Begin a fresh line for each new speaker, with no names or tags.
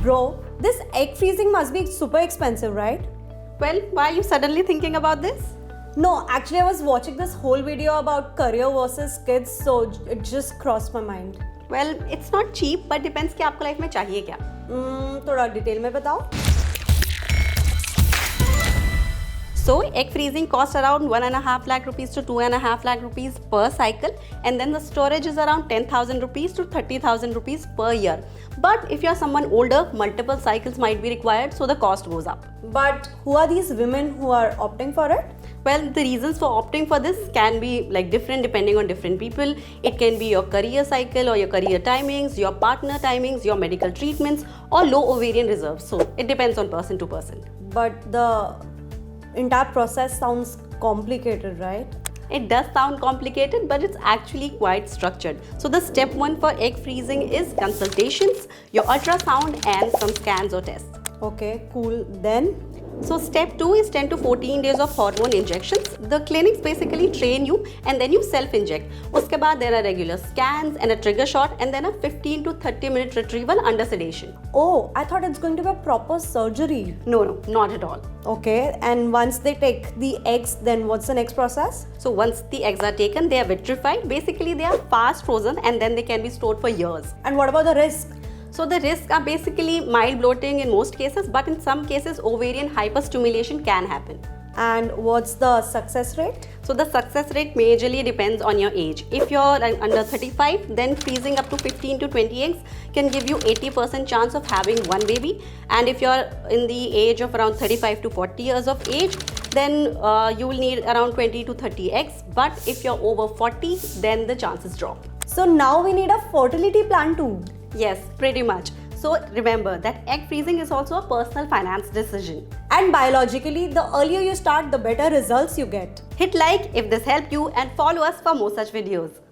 Bro, this egg freezing must be super expensive, right?
Well, why are you suddenly thinking about this?
No, actually I was watching this whole video about career versus kids, so it just crossed my mind.
Well, it's not cheap, but depends कि आपको life में चाहिए क्या.
थोड़ा detail में बताओ.
So, egg freezing costs around 1.5 lakh rupees to 2.5 lakh rupees per cycle, and then the storage is around 10,000 rupees to 30,000 rupees per year. But if you are someone older, multiple cycles might be required, so the cost goes up.
But who are these women who are opting for it?
Well, the reasons for opting for this can be like different depending on different people. It can be your career cycle or your career timings, your partner timings, your medical treatments, or low ovarian reserves. So it depends on person to person.
But the entire process sounds complicated, right?
It does sound complicated, but it's actually quite structured. So the step 1 for egg freezing is consultations, your ultrasound, and some scans or tests.
Okay, cool. Then?
So step 2 is 10 to 14 days of hormone injections. The clinics basically train you and then you self-inject. Uske baad there are regular scans and a trigger shot and then a 15 to 30 minute retrieval under sedation.
Oh, I thought it's going to be a proper surgery.
No, not at all.
Okay, and once they take the eggs, then what's the next process?
So once the eggs are taken, they are vitrified. Basically, they are fast frozen and then they can be stored for years.
And what about the risk?
So the risks are basically mild bloating in most cases, but in some cases ovarian hyperstimulation can happen.
And what's the success rate?
So the success rate majorly depends on your age. If you're under 35, then freezing up to 15 to 20 eggs can give you 80% chance of having one baby. And if you're in the age of around 35 to 40 years of age, then you will need around 20 to 30 eggs. But if you're over 40, then the chances drop.
So now we need a fertility plan too.
Yes, pretty much. So remember that egg freezing is also a personal finance decision.
And biologically, the earlier you start, the better results you get.
Hit like if this helped you and follow us for more such videos.